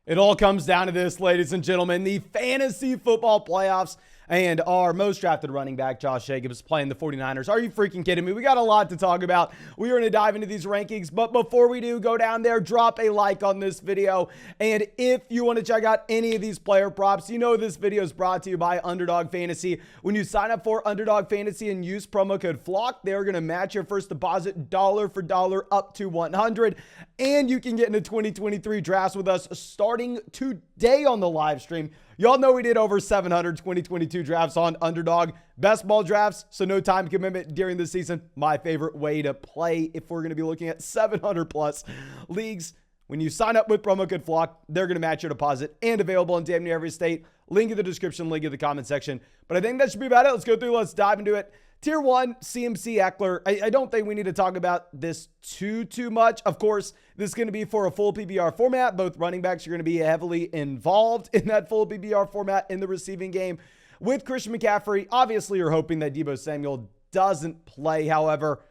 It all comes down to this, ladies and gentlemen, the fantasy football playoffs and our most drafted running back, Josh Jacobs, playing the 49ers. Are you freaking kidding me? We got a lot to talk about. We are going to dive into these rankings, but before we do, go down there, drop a like on this video. And if you want to check out any of these player props, you know this video is brought to you by Underdog Fantasy. When you sign up for Underdog Fantasy and use promo code FLOCK, they're going to match your first deposit dollar for dollar up to $100. And you can get into 2023 drafts with us starting today on the live stream. Y'all know we did over 700 2022 drafts on Underdog. Best ball drafts, so no time commitment during the season. My favorite way to play if we're going to be looking at 700 plus leagues. When you sign up with promo code FLOCK, they're going to match your deposit and available in damn near every state. Link in the description, link in the comment section. But I think that should be about it. Let's go through. Let's dive into it. Tier 1, CMC Eckler. I don't think we need to talk about this too much. Of course, this is going to be for a full PPR format. Both running backs are going to be heavily involved in that full PPR format in the receiving game. With Christian McCaffrey, obviously you're hoping that Deebo Samuel doesn't play. However,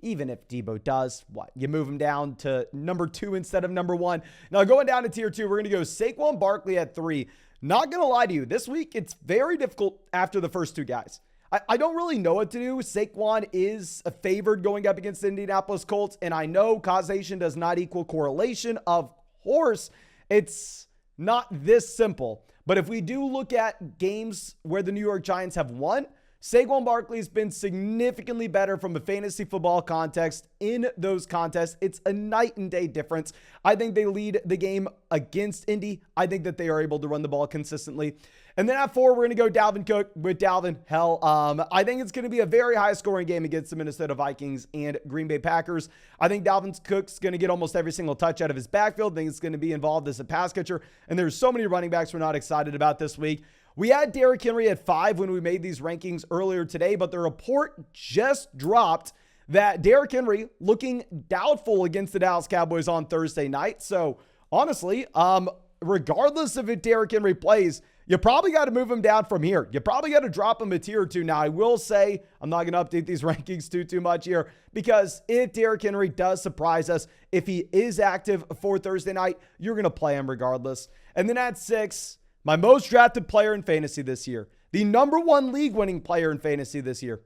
even if Deebo does, you move him down to number 2 instead of number 1. Now going down to tier 2, we're going to go Saquon Barkley at 3. Not going to lie to you, this week it's very difficult after the first two guys. I don't really know what to do. Saquon is favored going up against the Indianapolis Colts, and I know causation does not equal correlation. Of course, it's not this simple. But if we do look at games where the New York Giants have won, Saquon Barkley has been significantly better from a fantasy football context in those contests. It's a night and day difference. I think they lead the game against Indy. I think that they are able to run the ball consistently. And then at 4, we're going to go Dalvin Cook with Dalvin. I think it's going to be a very high scoring game against the Minnesota Vikings and Green Bay Packers. I think Dalvin Cook's going to get almost every single touch out of his backfield. I think it's going to be involved as a pass catcher. And there's so many running backs we're not excited about this week. We had Derrick Henry at 5 when we made these rankings earlier today, but the report just dropped that Derrick Henry looking doubtful against the Dallas Cowboys on Thursday night. So honestly, regardless of if Derrick Henry plays, you probably got to move him down from here. You probably got to drop him a tier or 2. Now, I will say I'm not going to update these rankings too much here, because if Derrick Henry does surprise us, if he is active for Thursday night, you're going to play him regardless. And then at 6, my most drafted player in fantasy this year, the number 1 league-winning player in fantasy this year,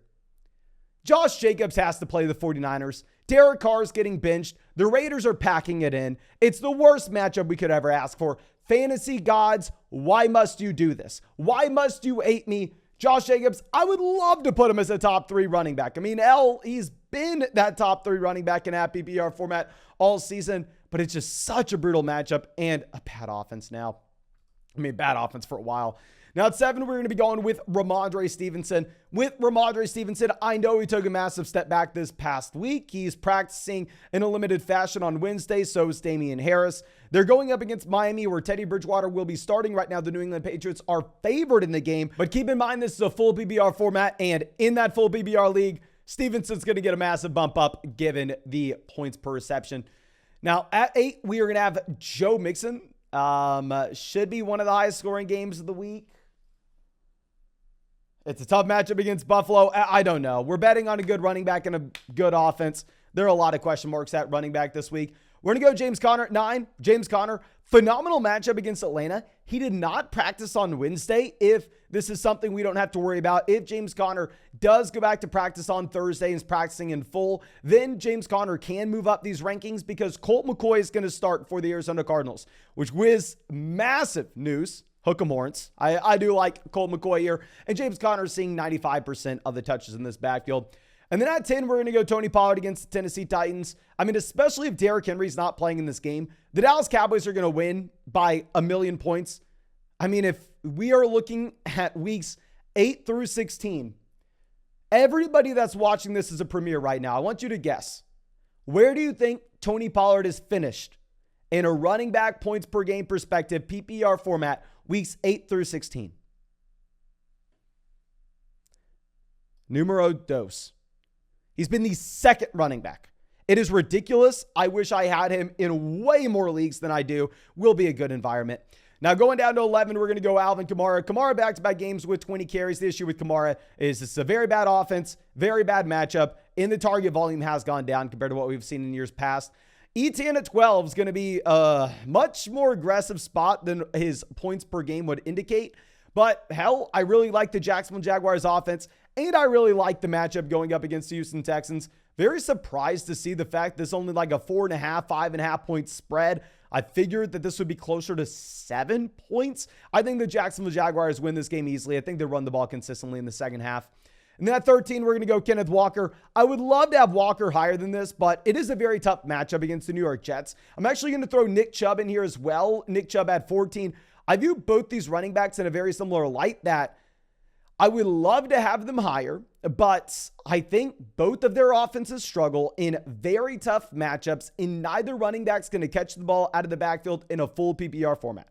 Josh Jacobs has to play the 49ers. Derek Carr's getting benched. The Raiders are packing it in. It's the worst matchup we could ever ask for. Fantasy gods, why must you do this? Why must you hate me? Josh Jacobs, I would love to put him as a top 3 running back. I mean, he's been that top 3 running back in that PPR format all season, but it's just such a brutal matchup and a bad offense now. I mean, bad offense for a while. Now at 7, we're going to be going with Ramondre Stevenson. With Ramondre Stevenson, I know he took a massive step back this past week. He's practicing in a limited fashion on Wednesday, so is Damian Harris. They're going up against Miami, where Teddy Bridgewater will be starting. Right now, the New England Patriots are favored in the game, but keep in mind this is a full PPR format, and in that full PPR league, Stevenson's going to get a massive bump up given the points per reception. Now at 8, we are going to have Joe Mixon. Should be one of the highest scoring games of the week. It's a tough matchup against Buffalo. I don't know. We're betting on a good running back and a good offense. There are a lot of question marks at running back this week. We're going to go James Conner at 9. James Conner, phenomenal matchup against Atlanta. He did not practice on Wednesday. If this is something we don't have to worry about, if James Conner does go back to practice on Thursday and is practicing in full, then James Conner can move up these rankings, because Colt McCoy is going to start for the Arizona Cardinals, which was massive news. Hook 'em horns. I do like Colt McCoy here. And James Conner seeing 95% of the touches in this backfield. And then at 10, we're going to go Tony Pollard against the Tennessee Titans. I mean, especially if Derrick Henry's not playing in this game, the Dallas Cowboys are going to win by 1,000,000 points. I mean, if we are looking at weeks 8 through 16, everybody that's watching this is a premier right now. I want you to guess. Where do you think Tony Pollard is finished in a running back points per game perspective, PPR format, weeks 8 through 16? Numero dos. He's been the 2nd running back. It is ridiculous. I wish I had him in way more leagues than I do. Will be a good environment. Now going down to 11, we're going to go Alvin Kamara. Kamara back-to-back games with 20 carries. The issue with Kamara is it's a very bad offense, very bad matchup, and the target volume has gone down compared to what we've seen in years past. Etienne at 12 is going to be a much more aggressive spot than his points per game would indicate. But hell, I really like the Jacksonville Jaguars offense, and I really like the matchup going up against the Houston Texans. Very surprised to see the fact this is only like a 4.5, 5.5 point spread. I figured that this would be closer to 7 points. I think the Jacksonville Jaguars win this game easily. I think they run the ball consistently in the second half. And then at 13, we're going to go Kenneth Walker. I would love to have Walker higher than this, but it is a very tough matchup against the New York Jets. I'm actually going to throw Nick Chubb in here as well. Nick Chubb at 14. I view both these running backs in a very similar light that I would love to have them higher, but I think both of their offenses struggle in very tough matchups, and neither running back's going to catch the ball out of the backfield in a full PPR format.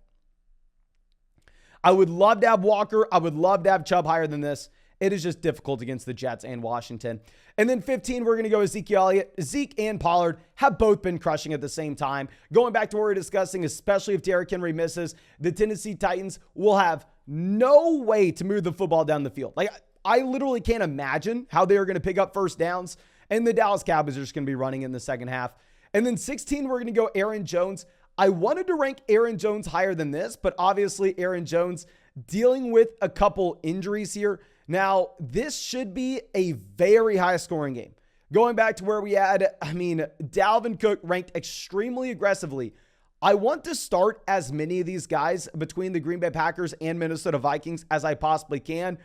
I would love to have Walker. I would love to have Chubb higher than this. It is just difficult against the Jets and Washington. And then 15, we're going to go Ezekiel Elliott. Zeke and Pollard have both been crushing at the same time. Going back to what we were discussing, especially if Derrick Henry misses, the Tennessee Titans will have no way to move the football down the field. Like, I literally can't imagine how they are going to pick up first downs. And the Dallas Cowboys are just going to be running in the second half. And then 16, we're going to go Aaron Jones. I wanted to rank Aaron Jones higher than this, but obviously Aaron Jones dealing with a couple injuries here. Now, this should be a very high scoring game. Going back to where we had, Dalvin Cook ranked extremely aggressively. I want to start as many of these guys between the Green Bay Packers and Minnesota Vikings as I possibly can,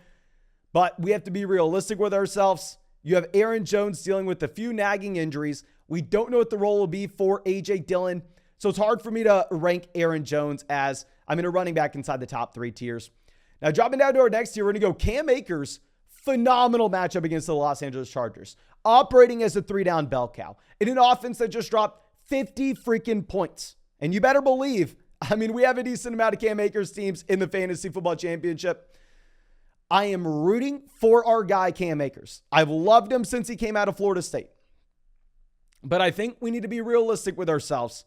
but we have to be realistic with ourselves. You have Aaron Jones dealing with a few nagging injuries. We don't know what the role will be for A.J. Dillon, so it's hard for me to rank Aaron Jones as a running back inside the top 3 tiers. Now, dropping down to our next tier, we're going to go Cam Akers. Phenomenal matchup against the Los Angeles Chargers. Operating as a 3-down bell cow in an offense that just dropped 50 freaking points. And you better believe, we have a decent amount of Cam Akers teams in the Fantasy Football Championship. I am rooting for our guy, Cam Akers. I've loved him since he came out of Florida State. But I think we need to be realistic with ourselves.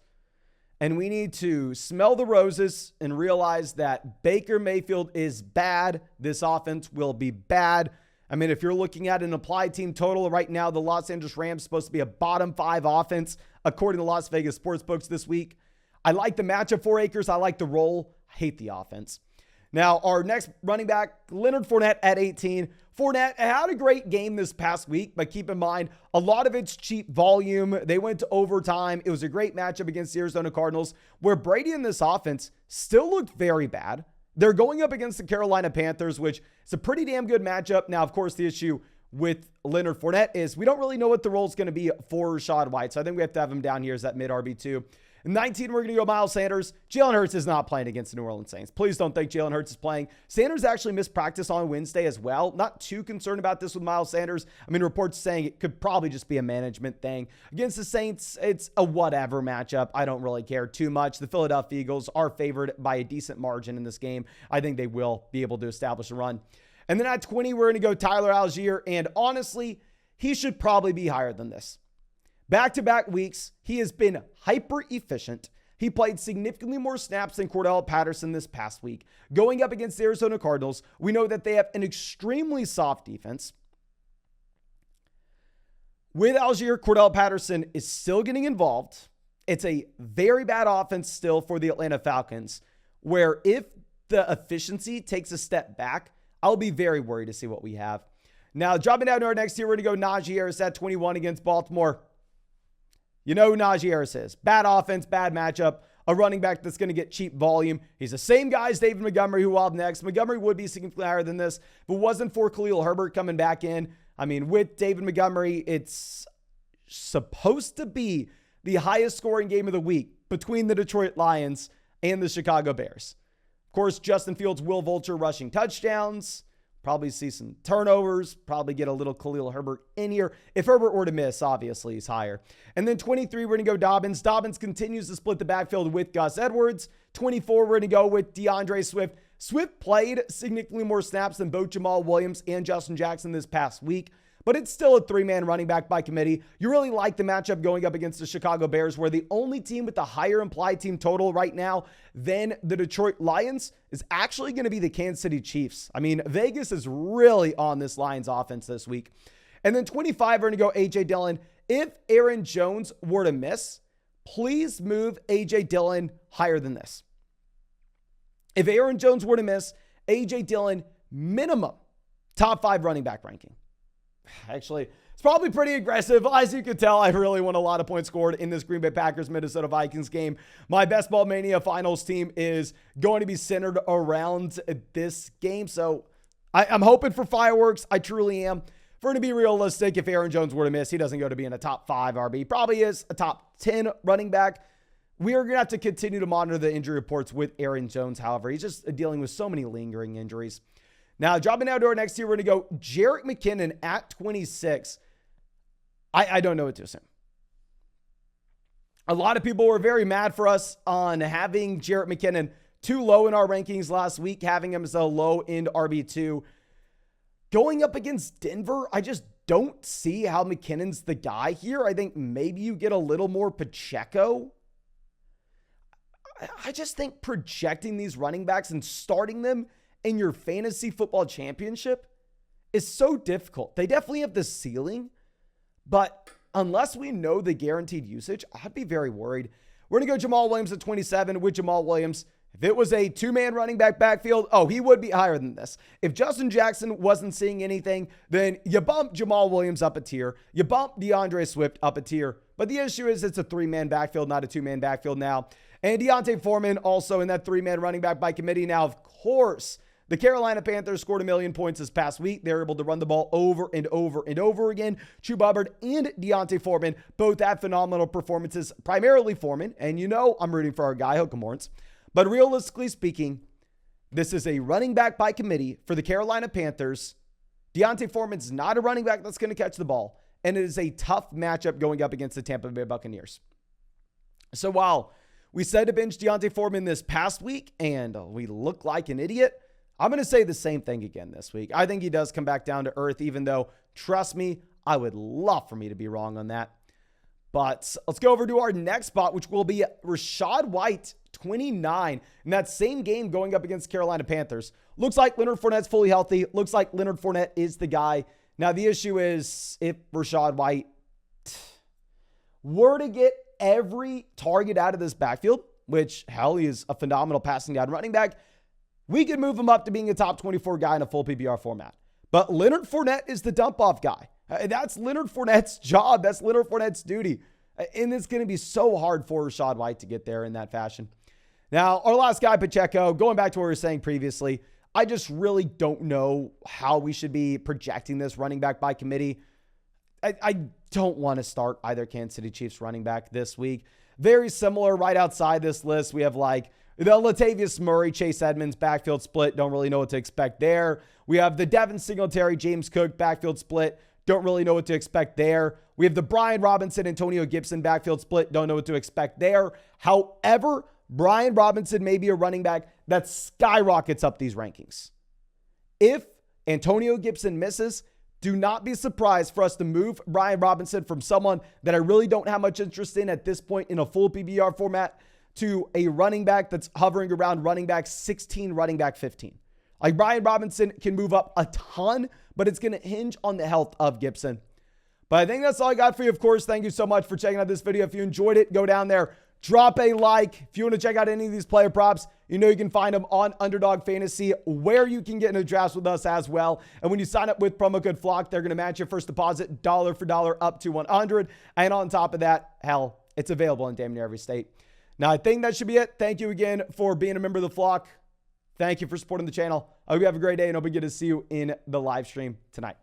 And we need to smell the roses and realize that Baker Mayfield is bad. This offense will be bad. If you're looking at an applied team total right now, the Los Angeles Rams are supposed to be a bottom 5 offense, according to Las Vegas sportsbooks this week. I like the matchup for Akers. I like the role. I hate the offense. Now, our next running back, Leonard Fournette at 18. Fournette had a great game this past week, but keep in mind, a lot of it's cheap volume. They went to overtime. It was a great matchup against the Arizona Cardinals, where Brady and this offense still looked very bad. They're going up against the Carolina Panthers, which is a pretty damn good matchup. Now, of course, the issue with Leonard Fournette is we don't really know what the role is going to be for Rashad White, so I think we have to have him down here as that mid RB2. 19, we're going to go Miles Sanders. Jalen Hurts is not playing against the New Orleans Saints. Please don't think Jalen Hurts is playing. Sanders actually missed practice on Wednesday as well. Not too concerned about this with Miles Sanders. Reports saying it could probably just be a management thing. Against the Saints, it's a whatever matchup. I don't really care too much. The Philadelphia Eagles are favored by a decent margin in this game. I think they will be able to establish a run. And then at 20, we're going to go Tyler Algier. And honestly, he should probably be higher than this. Back-to-back weeks, he has been hyper efficient. He played significantly more snaps than Cordell Patterson this past week. Going up against the Arizona Cardinals, we know that they have an extremely soft defense. With Algier, Cordell Patterson is still getting involved. It's a very bad offense still for the Atlanta Falcons, where if the efficiency takes a step back, I'll be very worried to see what we have. Now, dropping down to our next tier, we're going to go Najee Harris at 21 against Baltimore. You know who Najee Harris is. Bad offense, bad matchup, a running back that's going to get cheap volume. He's the same guy as David Montgomery, who will have next. Montgomery would be significantly higher than this, but wasn't for Khalil Herbert coming back in. With David Montgomery, it's supposed to be the highest scoring game of the week between the Detroit Lions and the Chicago Bears. Of course, Justin Fields will vulture rushing touchdowns. Probably see some turnovers, probably get a little Khalil Herbert in here. If Herbert were to miss, obviously he's higher. And then 23, we're going to go Dobbins. Dobbins continues to split the backfield with Gus Edwards. 24, we're going to go with DeAndre Swift. Swift played significantly more snaps than both Jamal Williams and Justin Jackson this past week, but it's still a 3-man running back by committee. You really like the matchup going up against the Chicago Bears, where the only team with the higher implied team total right now than the Detroit Lions is actually going to be the Kansas City Chiefs. Vegas is really on this Lions offense this week. And then 25, we're going to go A.J. Dillon. If Aaron Jones were to miss, please move A.J. Dillon higher than this. If Aaron Jones were to miss, A.J. Dillon, minimum top 5 running back ranking. Actually, it's probably pretty aggressive. As you can tell, I really want a lot of points scored in this Green Bay Packers Minnesota Vikings game. My Best Ball Mania Finals team is going to be centered around this game. So I'm hoping for fireworks. I truly am. For to be realistic, if Aaron Jones were to miss, he doesn't go to be in a top 5 RB. He probably is a top 10 running back. We are going to have to continue to monitor the injury reports with Aaron Jones. However, he's just dealing with so many lingering injuries. Now, dropping down to our next tier, we're going to go Jerick McKinnon at 26. I don't know what to assume. A lot of people were very mad for us on having Jerick McKinnon too low in our rankings last week, having him as a low-end RB2. Going up against Denver, I just don't see how McKinnon's the guy here. I think maybe you get a little more Pacheco. I just think projecting these running backs and starting them in your fantasy football championship is so difficult. They definitely have the ceiling, but unless we know the guaranteed usage, I'd be very worried. We're going to go Jamal Williams at 27 with Jamal Williams. If it was a 2-man running back backfield, he would be higher than this. If Justin Jackson wasn't seeing anything, then you bump Jamal Williams up a tier. You bump DeAndre Swift up a tier. But the issue is it's a 3-man backfield, not a 2-man backfield now. And Deontay Foreman also in that 3-man running back by committee. Now, of course, the Carolina Panthers scored 1 million points this past week. They were able to run the ball over and over and over again. Chuba Hubbard and Deontay Foreman both had phenomenal performances, primarily Foreman. And I'm rooting for our guy, Hokum Lawrence. But realistically speaking, this is a running back by committee for the Carolina Panthers. Deontay Foreman's not a running back that's going to catch the ball. And it is a tough matchup going up against the Tampa Bay Buccaneers. So while we said to bench Deontay Foreman this past week, and we look like an idiot, I'm going to say the same thing again this week. I think he does come back down to earth, even though, trust me, I would love for me to be wrong on that. But let's go over to our next spot, which will be Rachaad White, 29. In that same game going up against Carolina Panthers. Looks like Leonard Fournette's fully healthy. Looks like Leonard Fournette is the guy. Now, the issue is if Rachaad White were to get every target out of this backfield, which, hell, he is a phenomenal passing down running back, we could move him up to being a top 24 guy in a full PPR format. But Leonard Fournette is the dump-off guy. That's Leonard Fournette's job. That's Leonard Fournette's duty. And it's going to be so hard for Rachaad White to get there in that fashion. Now, our last guy, Pacheco, going back to what we were saying previously, I just really don't know how we should be projecting this running back by committee. I don't want to start either Kansas City Chiefs running back this week. Very similar right outside this list. We have like the Latavius Murray, Chase Edmonds backfield split. Don't really know what to expect there. We have the Devin Singletary, James Cook backfield split. Don't really know what to expect there. We have the Brian Robinson, Antonio Gibson backfield split. Don't know what to expect there. However, Brian Robinson may be a running back that skyrockets up these rankings. If Antonio Gibson misses, do not be surprised for us to move Brian Robinson from someone that I really don't have much interest in at this point in a full PPR format to a running back that's hovering around running back 16, running back 15. Like Brian Robinson can move up a ton, but it's going to hinge on the health of Gibson. But I think that's all I got for you. Of course, thank you so much for checking out this video. If you enjoyed it, go down there, drop a like. If you want to check out any of these player props, you can find them on Underdog Fantasy, where you can get into drafts with us as well. And when you sign up with promo code FLOCK, they're going to match your first deposit dollar for dollar up to $100. And on top of that, hell, it's available in damn near every state. Now, I think that should be it. Thank you again for being a member of the Flock. Thank you for supporting the channel. I hope you have a great day, and I'll be good to see you in the live stream tonight.